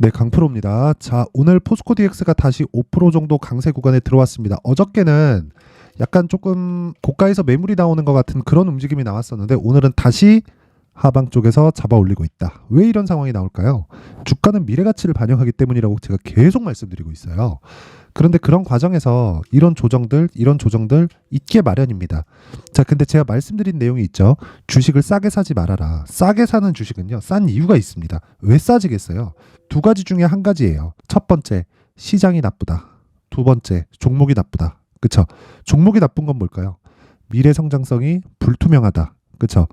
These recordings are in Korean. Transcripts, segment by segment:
네, 강프로입니다. 자, 오늘 포스코 DX가 다시 5% 정도 강세 구간에 들어왔습니다. 어저께는 약간 조금 고가에서 매물이 나오는 것 같은 그런 움직임이 나왔었는데 오늘은 다시 하방 쪽에서 잡아 올리고 있다. 왜 이런 상황이 나올까요? 주가는 미래 가치를 반영하기 때문이라고 제가 계속 말씀드리고 있어요. 그런데 그런 과정에서 이런 조정들 있게 마련입니다. 자, 근데 제가 말씀드린 내용이 있죠. 주식을 싸게 사지 말아라. 싸게 사는 주식은요, 싼 이유가 있습니다. 왜 싸지겠어요? 두 가지 중에 한 가지예요. 첫 번째, 시장이 나쁘다. 두 번째, 종목이 나쁘다. 그쵸? 종목이 나쁜 건 뭘까요? 미래 성장성이 불투명하다. 그쵸?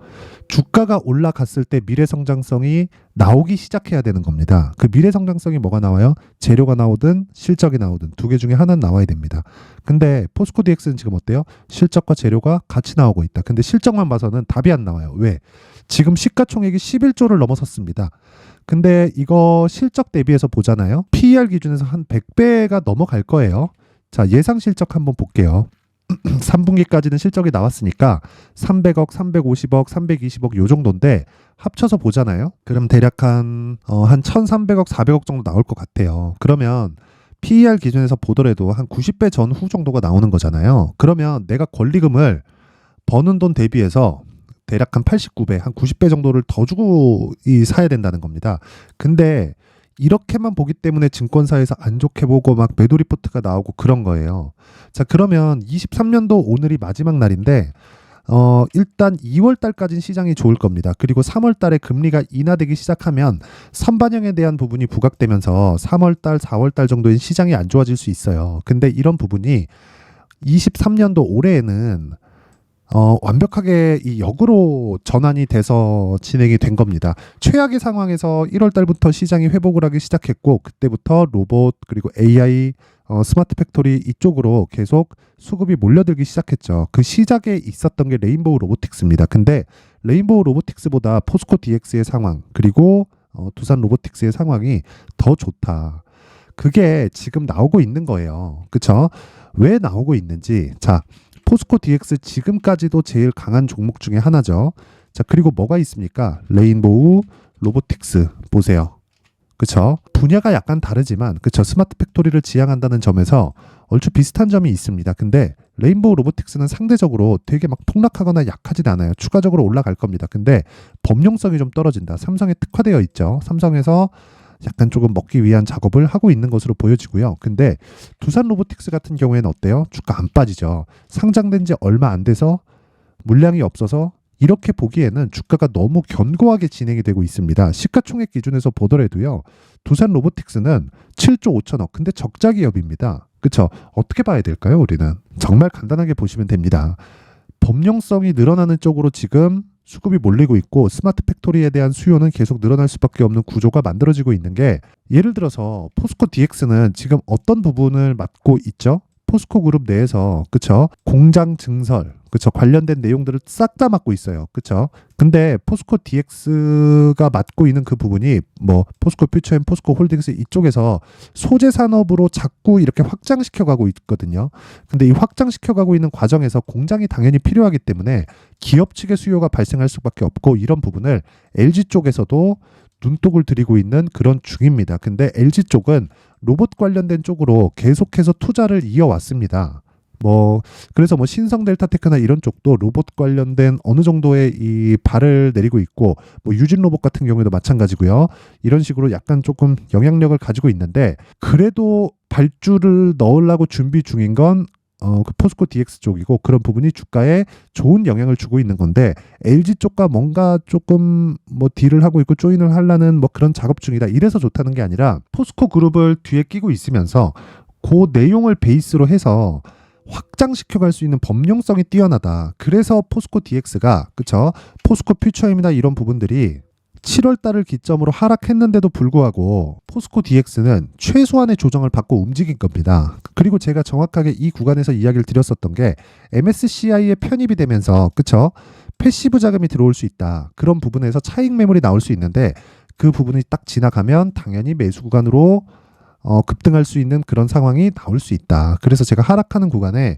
주가가 올라갔을 때 미래 성장성이 나오기 시작해야 되는 겁니다. 그 미래 성장성이 뭐가 나와요? 재료가 나오든 실적이 나오든 두 개 중에 하나는 나와야 됩니다. 근데 포스코 DX는 지금 어때요? 실적과 재료가 같이 나오고 있다. 근데 실적만 봐서는 답이 안 나와요. 왜? 지금 시가총액이 11조를 넘어섰습니다. 근데 이거 실적 대비해서 보잖아요. PER 기준에서 한 100배가 넘어갈 거예요. 자, 예상 실적 한번 볼게요. 3분기까지는 실적이 나왔으니까 300억, 350억, 320억 요 정도인데 합쳐서 보잖아요. 그럼 대략 한 1,300억, 400억 정도 나올 것 같아요. 그러면 PER 기준에서 보더라도 한 90배 전후 정도가 나오는 거잖아요. 그러면 내가 권리금을 버는 돈 대비해서 대략 한 89배, 한 90배 정도를 더 주고 사야 된다는 겁니다. 근데 이렇게만 보기 때문에 증권사에서 안 좋게 보고 막 매도 리포트가 나오고 그런 거예요. 자, 그러면 23년도 오늘이 마지막 날인데 일단 2월 달까지는 시장이 좋을 겁니다. 그리고 3월 달에 금리가 인하되기 시작하면 선반영에 대한 부분이 부각되면서 3월 달, 4월 달 정도엔 시장이 안 좋아질 수 있어요. 근데 이런 부분이 23년도 올해에는 완벽하게 이 역으로 전환이 돼서 진행이 된 겁니다. 최악의 상황에서 1월 달부터 시장이 회복을 하기 시작했고 그때부터 로봇 그리고 AI 스마트 팩토리 이쪽으로 계속 수급이 몰려들기 시작했죠. 그 시작에 있었던 게 레인보우 로보틱스입니다. 근데 레인보우 로보틱스보다 포스코 DX의 상황 그리고 두산 로보틱스의 상황이 더 좋다. 그게 지금 나오고 있는 거예요. 그쵸? 왜 나오고 있는지 자, 포스코 DX 지금까지도 제일 강한 종목 중에 하나죠. 자, 그리고 뭐가 있습니까? 레인보우 로보틱스 보세요. 그쵸? 분야가 약간 다르지만 그쵸? 스마트 팩토리를 지향한다는 점에서 얼추 비슷한 점이 있습니다. 근데 레인보우 로보틱스는 상대적으로 되게 막 폭락하거나 약하진 않아요. 추가적으로 올라갈 겁니다. 근데 범용성이 좀 떨어진다. 삼성에 특화되어 있죠. 삼성에서 약간 조금 먹기 위한 작업을 하고 있는 것으로 보여지고요. 근데 두산 로보틱스 같은 경우에는 어때요? 주가 안 빠지죠. 상장된 지 얼마 안 돼서 물량이 없어서 이렇게 보기에는 주가가 너무 견고하게 진행이 되고 있습니다. 시가총액 기준에서 보더라도요. 두산 로보틱스는 7조 5천억. 근데 적자 기업입니다. 그렇죠? 어떻게 봐야 될까요? 우리는 정말 간단하게 보시면 됩니다. 범용성이 늘어나는 쪽으로 지금 수급이 몰리고 있고 스마트 팩토리에 대한 수요는 계속 늘어날 수밖에 없는 구조가 만들어지고 있는 게 예를 들어서 포스코 DX는 지금 어떤 부분을 맡고 있죠? 포스코 그룹 내에서 그쵸? 공장 증설 그쵸? 관련된 내용들을 싹 다 맡고 있어요. 그쵸? 근데 포스코 DX가 맡고 있는 그 부분이 뭐 포스코 퓨처앤 포스코 홀딩스 이쪽에서 소재 산업으로 자꾸 이렇게 확장시켜 가고 있거든요. 근데 이 확장시켜 가고 있는 과정에서 공장이 당연히 필요하기 때문에 기업 측의 수요가 발생할 수밖에 없고 이런 부분을 LG 쪽에서도 눈독을 들이고 있는 그런 중입니다. 근데 LG 쪽은 로봇 관련된 쪽으로 계속해서 투자를 이어왔습니다. 그래서 신성 델타테크나 이런 쪽도 로봇 관련된 어느 정도의 이 발을 내리고 있고, 유진 로봇 같은 경우에도 마찬가지고요. 이런 식으로 약간 조금 영향력을 가지고 있는데, 그래도 발주를 넣으려고 준비 중인 건 그 포스코 DX 쪽이고 그런 부분이 주가에 좋은 영향을 주고 있는 건데 LG 쪽과 뭔가 조금 딜을 하고 있고 조인을 하려는 그런 작업 중이다. 이래서 좋다는 게 아니라 포스코 그룹을 뒤에 끼고 있으면서 그 내용을 베이스로 해서 확장시켜갈 수 있는 범용성이 뛰어나다. 그래서 포스코 DX가 그쵸? 포스코 퓨처엠이나 이런 부분들이 7월 달을 기점으로 하락했는데도 불구하고 포스코 DX는 최소한의 조정을 받고 움직인 겁니다. 그리고 제가 정확하게 이 구간에서 이야기를 드렸었던 게 MSCI에 편입이 되면서 그쵸? 패시브 자금이 들어올 수 있다. 그런 부분에서 차익 매물이 나올 수 있는데 그 부분이 딱 지나가면 당연히 매수 구간으로 급등할 수 있는 그런 상황이 나올 수 있다. 그래서 제가 하락하는 구간에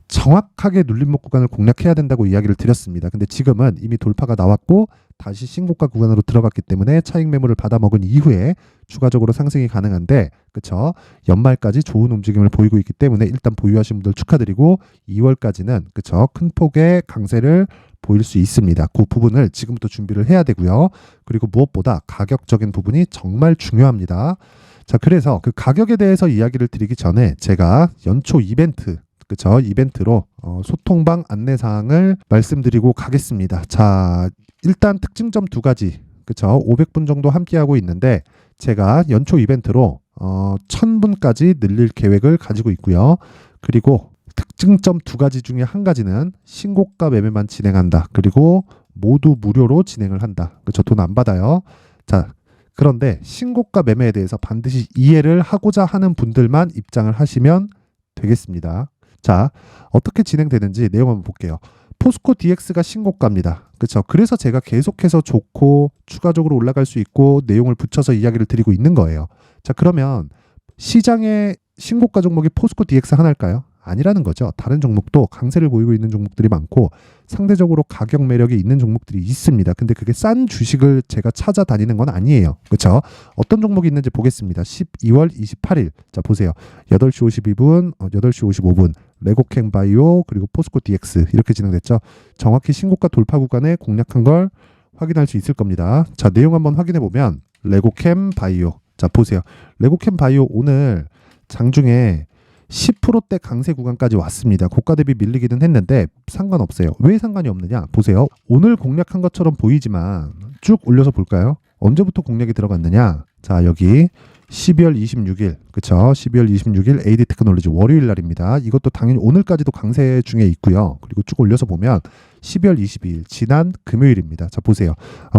정확하게 눌림목 구간을 공략해야 된다고 이야기를 드렸습니다. 근데 지금은 이미 돌파가 나왔고 다시 신고가 구간으로 들어갔기 때문에 차익 매물을 받아먹은 이후에 추가적으로 상승이 가능한데, 그쵸? 연말까지 좋은 움직임을 보이고 있기 때문에 일단 보유하신 분들 축하드리고 2월까지는 그쵸? 큰 폭의 강세를 보일 수 있습니다. 그 부분을 지금부터 준비를 해야 되고요. 그리고 무엇보다 가격적인 부분이 정말 중요합니다. 자, 그래서 그 가격에 대해서 이야기를 드리기 전에 제가 연초 이벤트, 그쵸? 이벤트로 소통방 안내사항을 말씀드리고 가겠습니다. 자, 일단 특징점 두 가지, 그쵸? 500분 정도 함께하고 있는데 제가 연초 이벤트로 1000분까지 늘릴 계획을 가지고 있고요. 그리고 특징점 두 가지 중에 한 가지는 신고가 매매만 진행한다. 그리고 모두 무료로 진행을 한다. 그쵸? 돈 안 받아요. 자, 그런데 신고가 매매에 대해서 반드시 이해를 하고자 하는 분들만 입장을 하시면 되겠습니다. 자, 어떻게 진행되는지 내용 한번 볼게요. 포스코 DX가 신고가입니다. 그렇죠? 그래서 제가 계속해서 좋고 추가적으로 올라갈 수 있고 내용을 붙여서 이야기를 드리고 있는 거예요. 자, 그러면 시장의 신고가 종목이 포스코 DX 하나일까요? 아니라는 거죠. 다른 종목도 강세를 보이고 있는 종목들이 많고 상대적으로 가격 매력이 있는 종목들이 있습니다. 근데 그게 싼 주식을 제가 찾아다니는 건 아니에요. 그렇죠? 어떤 종목이 있는지 보겠습니다. 12월 28일. 자, 보세요. 8시 52분, 8시 55분. 레고캠 바이오 그리고 포스코 DX 이렇게 진행됐죠. 정확히 신고가 돌파 구간에 공략한 걸 확인할 수 있을 겁니다. 자, 내용 한번 확인해 보면 레고캠 바이오. 자, 보세요. 레고캠 바이오 오늘 장중에 10%대 강세 구간까지 왔습니다. 고가 대비 밀리기는 했는데 상관없어요. 왜 상관이 없느냐? 보세요. 오늘 공략한 것처럼 보이지만 쭉 올려서 볼까요? 언제부터 공략이 들어갔느냐? 자, 여기 12월 26일, 그쵸? 12월 26일 AD 테크놀로지 월요일 날입니다. 이것도 당연히 오늘까지도 강세 중에 있고요. 그리고 쭉 올려서 보면 12월 22일, 지난 금요일입니다. 자, 보세요.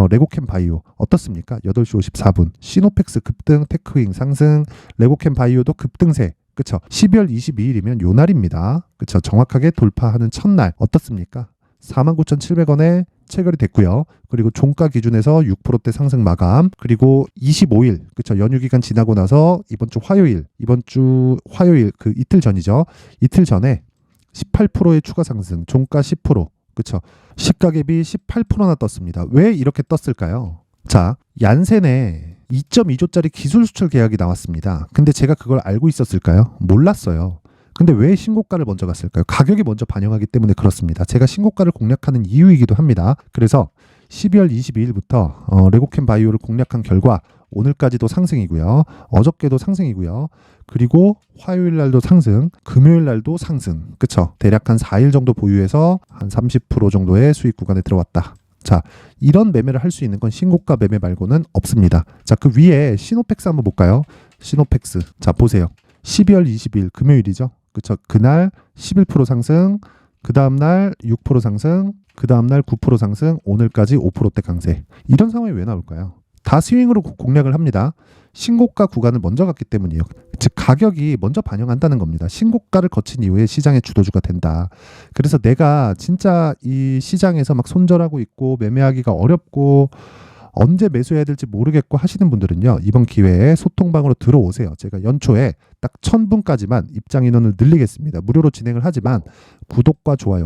레고캠 바이오 어떻습니까? 8시 54분. 시노펙스 급등, 테크윙 상승, 레고캠 바이오도 급등세. 그쵸? 12월 22일이면 요 날입니다. 그쵸? 정확하게 돌파하는 첫날 어떻습니까? 49,700원에 체결이 됐고요. 그리고 종가 기준에서 6%대 상승 마감. 그리고 25일, 그쵸? 연휴 기간 지나고 나서 이번 주 화요일 그 이틀 전이죠. 이틀 전에 18%의 추가 상승, 종가 10%, 그쵸? 시가갭이 18%나 떴습니다. 왜 이렇게 떴을까요? 자, 얀센에 2.2조짜리 기술 수출 계약이 나왔습니다. 근데 제가 그걸 알고 있었을까요? 몰랐어요. 근데 왜 신고가를 먼저 갔을까요? 가격이 먼저 반영하기 때문에 그렇습니다. 제가 신고가를 공략하는 이유이기도 합니다. 그래서 12월 22일부터 레고캠 바이오를 공략한 결과 오늘까지도 상승이고요. 어저께도 상승이고요. 그리고 화요일 날도 상승, 금요일 날도 상승. 그쵸? 대략 한 4일 정도 보유해서 한 30% 정도의 수익 구간에 들어왔다. 자, 이런 매매를 할 수 있는 건 신고가 매매 말고는 없습니다. 자, 그 위에 시노펙스 한번 볼까요? 시노펙스. 자, 보세요. 12월 20일 금요일이죠. 그쵸? 그날 11% 상승, 그 다음날 6% 상승, 그 다음날 9% 상승, 오늘까지 5%대 강세. 이런 상황이 왜 나올까요? 다 스윙으로 공략을 합니다. 신고가 구간을 먼저 갔기 때문이에요. 즉 가격이 먼저 반영한다는 겁니다. 신고가를 거친 이후에 시장의 주도주가 된다. 그래서 내가 진짜 이 시장에서 막 손절하고 있고 매매하기가 어렵고 언제 매수해야 될지 모르겠고 하시는 분들은요, 이번 기회에 소통방으로 들어오세요. 제가 연초에 딱 1000분까지만 입장 인원을 늘리겠습니다. 무료로 진행을 하지만 구독과 좋아요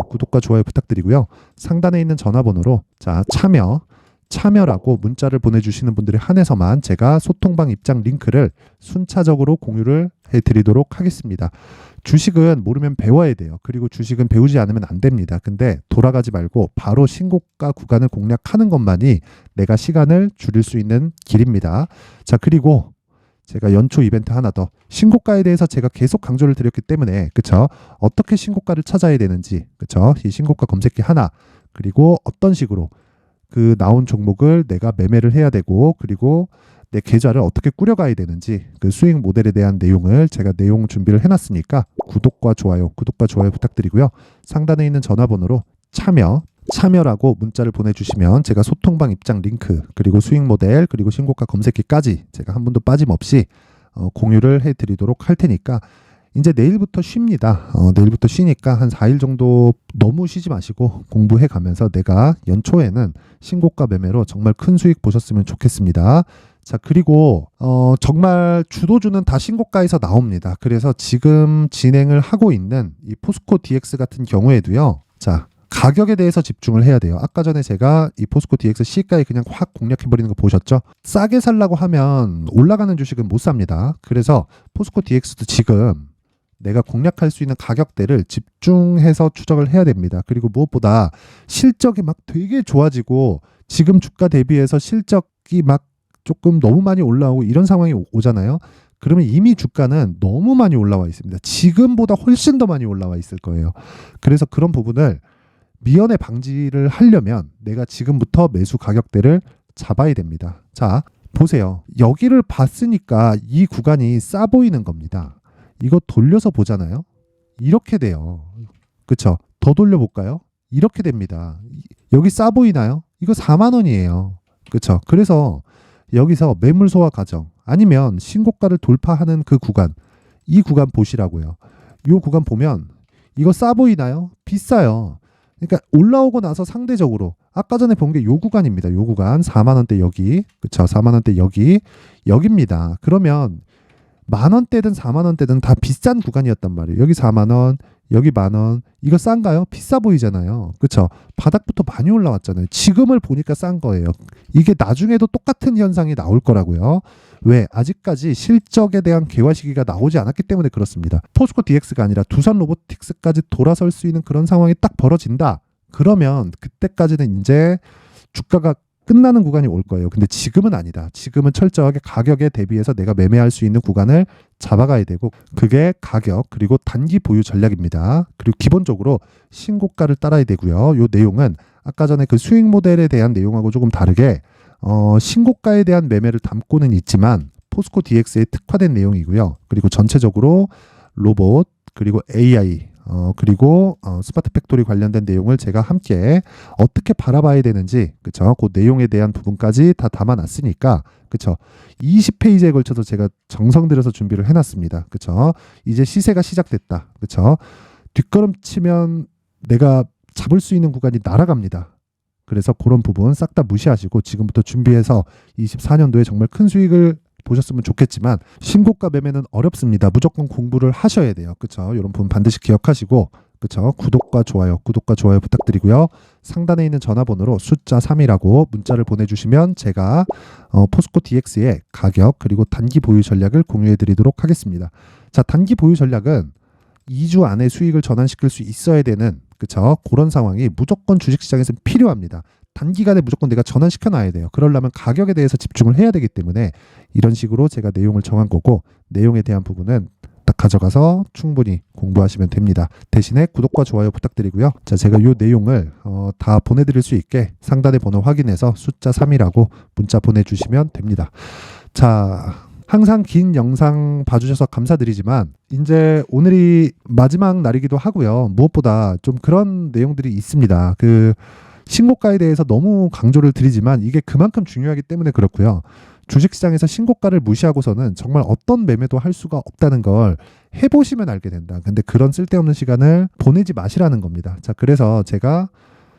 부탁드리고요. 상단에 있는 전화번호로 자, 참여라고 문자를 보내주시는 분들에 한해서만 제가 소통방 입장 링크를 순차적으로 공유를 해드리도록 하겠습니다. 주식은 모르면 배워야 돼요. 그리고 주식은 배우지 않으면 안 됩니다. 근데 돌아가지 말고 바로 신고가 구간을 공략하는 것만이 내가 시간을 줄일 수 있는 길입니다. 자, 그리고 제가 연초 이벤트 하나 더, 신고가에 대해서 제가 계속 강조를 드렸기 때문에, 그쵸? 어떻게 신고가를 찾아야 되는지, 그쵸? 이 신고가 검색기 하나, 그리고 어떤 식으로 그 나온 종목을 내가 매매를 해야 되고, 그리고 내 계좌를 어떻게 꾸려가야 되는지 그 수익 모델에 대한 내용을 제가 내용 준비를 해놨으니까 구독과 좋아요 부탁드리고요. 상단에 있는 전화번호로 참여라고 문자를 보내주시면 제가 소통방 입장 링크 그리고 수익 모델 그리고 신고가 검색기까지 제가 한 분도 빠짐없이 공유를 해드리도록 할 테니까 이제 내일부터 쉽니다. 내일부터 쉬니까 한 4일 정도 너무 쉬지 마시고 공부해 가면서 내가 연초에는 신고가 매매로 정말 큰 수익 보셨으면 좋겠습니다. 자, 그리고 정말 주도주는 다 신고가에서 나옵니다. 그래서 지금 진행을 하고 있는 이 포스코 DX 같은 경우에도요. 자, 가격에 대해서 집중을 해야 돼요. 아까 전에 제가 이 포스코 DX 시가에 그냥 확 공략해버리는 거 보셨죠? 싸게 살라고 하면 올라가는 주식은 못 삽니다. 그래서 포스코 DX도 지금 내가 공략할 수 있는 가격대를 집중해서 추적을 해야 됩니다. 그리고 무엇보다 실적이 막 되게 좋아지고 지금 주가 대비해서 실적이 막 조금 너무 많이 올라오고 이런 상황이 오잖아요. 그러면 이미 주가는 너무 많이 올라와 있습니다. 지금보다 훨씬 더 많이 올라와 있을 거예요. 그래서 그런 부분을 미연에 방지를 하려면 내가 지금부터 매수 가격대를 잡아야 됩니다. 자, 보세요. 여기를 봤으니까 이 구간이 싸 보이는 겁니다. 이거 돌려서 보잖아요. 이렇게 돼요. 그쵸? 더 돌려볼까요? 이렇게 됩니다. 여기 싸 보이나요? 이거 4만 원이에요. 그쵸? 그래서 여기서 매물 소화 과정 아니면 신고가를 돌파하는 그 구간, 이 구간 보시라고요. 이 구간 보면 이거 싸 보이나요? 비싸요. 그러니까 올라오고 나서 상대적으로 아까 전에 본 게 요 구간입니다. 요 구간 4만 원대 여기, 그쵸? 4만 원대 여기입니다. 그러면 만 원대든 4만 원대든 다 비싼 구간이었단 말이에요. 여기 4만 원, 여기 만 원. 이거 싼가요? 비싸 보이잖아요. 그쵸? 바닥부터 많이 올라왔잖아요. 지금을 보니까 싼 거예요. 이게 나중에도 똑같은 현상이 나올 거라고요. 왜? 아직까지 실적에 대한 개화 시기가 나오지 않았기 때문에 그렇습니다. 포스코 DX가 아니라 두산 로보틱스까지 돌아설 수 있는 그런 상황이 딱 벌어진다. 그러면 그때까지는 이제 주가가 끝나는 구간이 올 거예요. 근데 지금은 아니다. 지금은 철저하게 가격에 대비해서 내가 매매할 수 있는 구간을 잡아가야 되고 그게 가격 그리고 단기 보유 전략입니다. 그리고 기본적으로 신고가를 따라야 되고요. 요 내용은 아까 전에 그 수익 모델에 대한 내용하고 조금 다르게 신고가에 대한 매매를 담고는 있지만 포스코 DX에 특화된 내용이고요. 그리고 전체적으로 로봇 그리고 AI 그리고 스마트 팩토리 관련된 내용을 제가 함께 어떻게 바라봐야 되는지 그쵸? 그 내용에 대한 부분까지 다 담아놨으니까 그쵸? 20페이지에 걸쳐서 제가 정성 들여서 준비를 해놨습니다. 그쵸? 이제 시세가 시작됐다. 그쵸? 뒷걸음치면 내가 잡을 수 있는 구간이 날아갑니다. 그래서 그런 부분 싹 다 무시하시고 지금부터 준비해서 24년도에 정말 큰 수익을 보셨으면 좋겠지만 신고가 매매는 어렵습니다. 무조건 공부를 하셔야 돼요. 그쵸? 이런 부분 반드시 기억하시고 그쵸? 구독과 좋아요 부탁드리고요. 상단에 있는 전화번호로 숫자 3이라고 문자를 보내주시면 제가 포스코 DX의 가격 그리고 단기 보유 전략을 공유해 드리도록 하겠습니다. 자, 단기 보유 전략은 2주 안에 수익을 전환시킬 수 있어야 되는 그쵸? 그런 상황이 무조건 주식시장에서 필요합니다. 단기간에 무조건 내가 전환시켜 놔야 돼요. 그러려면 가격에 대해서 집중을 해야 되기 때문에 이런 식으로 제가 내용을 정한 거고 내용에 대한 부분은 딱 가져가서 충분히 공부하시면 됩니다. 대신에 구독과 좋아요 부탁드리고요. 자, 제가 이 내용을 다 보내드릴 수 있게 상단의 번호 확인해서 숫자 3이라고 문자 보내주시면 됩니다. 자, 항상 긴 영상 봐주셔서 감사드리지만 이제 오늘이 마지막 날이기도 하고요. 무엇보다 좀 그런 내용들이 있습니다. 신고가에 대해서 너무 강조를 드리지만 이게 그만큼 중요하기 때문에 그렇고요. 주식시장에서 신고가를 무시하고서는 정말 어떤 매매도 할 수가 없다는 걸 해보시면 알게 된다. 근데 그런 쓸데없는 시간을 보내지 마시라는 겁니다. 자, 그래서 제가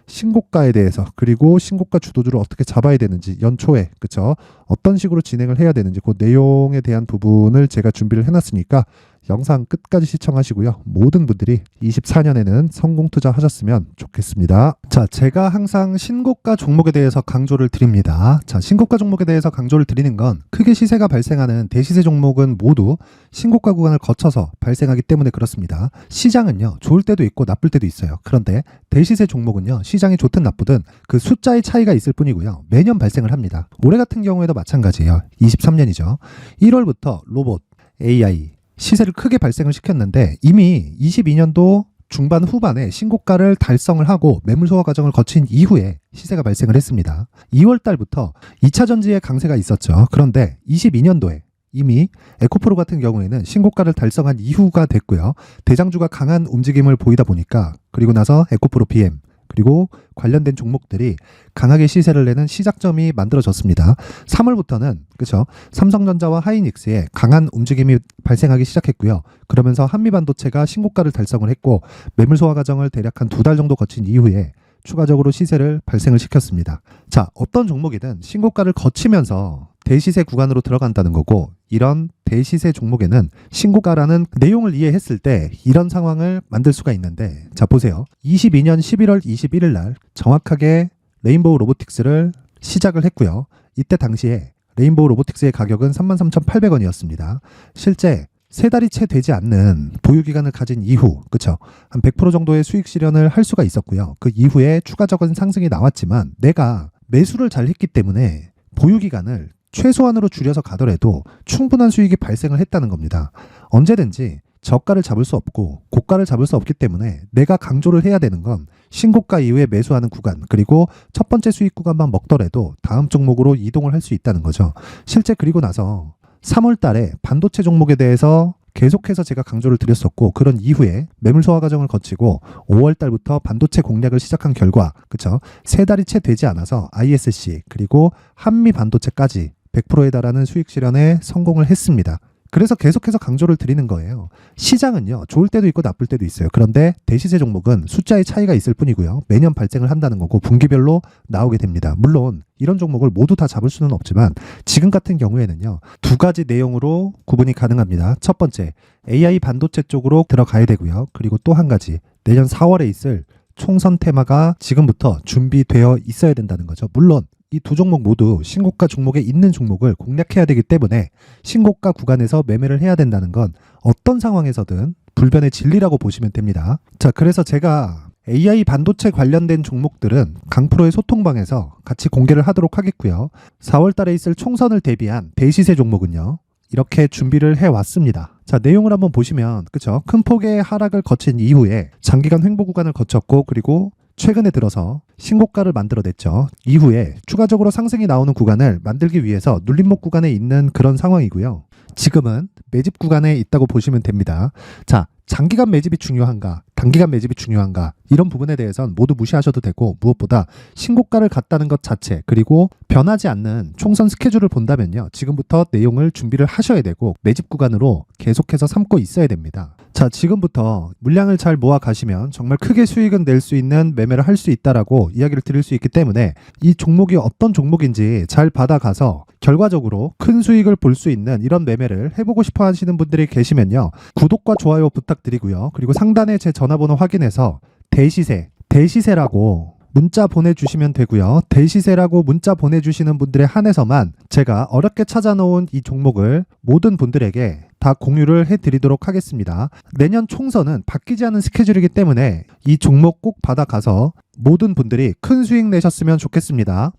신고가에 대해서 그리고 신고가 주도주를 어떻게 잡아야 되는지 연초에 그쵸? 어떤 식으로 진행을 해야 되는지 그 내용에 대한 부분을 제가 준비를 해놨으니까 영상 끝까지 시청하시고요. 모든 분들이 24년에는 성공 투자하셨으면 좋겠습니다. 자, 제가 항상 신고가 종목에 대해서 강조를 드립니다. 자, 신고가 종목에 대해서 강조를 드리는 건 크게 시세가 발생하는 대시세 종목은 모두 신고가 구간을 거쳐서 발생하기 때문에 그렇습니다. 시장은요, 좋을 때도 있고 나쁠 때도 있어요. 그런데 대시세 종목은요, 시장이 좋든 나쁘든 그 숫자의 차이가 있을 뿐이고요. 매년 발생을 합니다. 올해 같은 경우에도 마찬가지예요. 23년이죠. 1월부터 로봇, AI, 시세를 크게 발생을 시켰는데 이미 22년도 중반 후반에 신고가를 달성을 하고 매물 소화 과정을 거친 이후에 시세가 발생을 했습니다. 2월 달부터 2차 전지의 강세가 있었죠. 그런데 22년도에 이미 에코프로 같은 경우에는 신고가를 달성한 이후가 됐고요. 대장주가 강한 움직임을 보이다 보니까 그리고 나서 에코프로 BM 그리고 관련된 종목들이 강하게 시세를 내는 시작점이 만들어졌습니다. 3월부터는 그렇죠. 삼성전자와 하이닉스에 강한 움직임이 발생하기 시작했고요. 그러면서 한미반도체가 신고가를 달성을 했고 매물 소화 과정을 대략 한 2달 정도 거친 이후에 추가적으로 시세를 발생을 시켰습니다. 자, 어떤 종목이든 신고가를 거치면서 대시세 구간으로 들어간다는 거고 이런 대시세 종목에는 신고가라는 내용을 이해했을 때 이런 상황을 만들 수가 있는데, 자 보세요. 22년 11월 21일 날 정확하게 레인보우 로보틱스를 시작을 했고요. 이때 당시에 레인보우 로보틱스의 가격은 33,800원이었습니다. 실제 세 달이 채 되지 않는 보유기간을 가진 이후, 그쵸? 한 100% 정도의 수익 실현을 할 수가 있었고요. 그 이후에 추가적인 상승이 나왔지만 내가 매수를 잘 했기 때문에 보유기간을 최소한으로 줄여서 가더라도 충분한 수익이 발생을 했다는 겁니다. 언제든지 저가를 잡을 수 없고 고가를 잡을 수 없기 때문에 내가 강조를 해야 되는 건 신고가 이후에 매수하는 구간, 그리고 첫 번째 수익 구간만 먹더라도 다음 종목으로 이동을 할 수 있다는 거죠. 실제 그리고 나서 3월 달에 반도체 종목에 대해서 계속해서 제가 강조를 드렸었고, 그런 이후에 매물 소화 과정을 거치고 5월 달부터 반도체 공략을 시작한 결과, 그쵸? 세 달이 채 되지 않아서 ISC 그리고 한미 반도체까지 100%에 달하는 수익 실현에 성공을 했습니다. 그래서 계속해서 강조를 드리는 거예요. 시장은요, 좋을 때도 있고 나쁠 때도 있어요. 그런데 대시세 종목은 숫자의 차이가 있을 뿐이고요. 매년 발생을 한다는 거고 분기별로 나오게 됩니다. 물론 이런 종목을 모두 다 잡을 수는 없지만 지금 같은 경우에는요, 두 가지 내용으로 구분이 가능합니다. 첫 번째, AI 반도체 쪽으로 들어가야 되고요. 그리고 또 한 가지, 내년 4월에 있을 총선 테마가 지금부터 준비되어 있어야 된다는 거죠. 물론 이 두 종목 모두 신고가 종목에 있는 종목을 공략해야 되기 때문에 신고가 구간에서 매매를 해야 된다는 건 어떤 상황에서든 불변의 진리라고 보시면 됩니다. 자, 그래서 제가 AI 반도체 관련된 종목들은 강프로의 소통방에서 같이 공개를 하도록 하겠고요. 4월 달에 있을 총선을 대비한 대시세 종목은요, 이렇게 준비를 해왔습니다. 자, 내용을 한번 보시면, 그쵸? 큰 폭의 하락을 거친 이후에 장기간 횡보 구간을 거쳤고, 그리고 최근에 들어서 신고가를 만들어냈죠. 이후에 추가적으로 상승이 나오는 구간을 만들기 위해서 눌림목 구간에 있는 그런 상황이고요. 지금은 매집 구간에 있다고 보시면 됩니다. 자, 장기간 매집이 중요한가, 단기간 매집이 중요한가, 이런 부분에 대해서는 모두 무시하셔도 되고, 무엇보다 신고가를 갔다는 것 자체, 그리고 변하지 않는 총선 스케줄을 본다면요, 지금부터 내용을 준비를 하셔야 되고 매집 구간으로 계속해서 삼고 있어야 됩니다. 자, 지금부터 물량을 잘 모아 가시면 정말 크게 수익은 낼 수 있는 매매를 할 수 있다라고 이야기를 드릴 수 있기 때문에 이 종목이 어떤 종목인지 잘 받아가서 결과적으로 큰 수익을 볼 수 있는 이런 매매를 해보고 싶어 하시는 분들이 계시면요, 구독과 좋아요 부탁드리고요. 그리고 상단에 제 전화번호 확인해서 대시세라고 문자 보내주시면 되고요. 대시세라고 문자 보내주시는 분들에 한해서만 제가 어렵게 찾아놓은 이 종목을 모든 분들에게 다 공유를 해드리도록 하겠습니다. 내년 총선은 바뀌지 않은 스케줄이기 때문에 이 종목 꼭 받아가서 모든 분들이 큰 수익 내셨으면 좋겠습니다.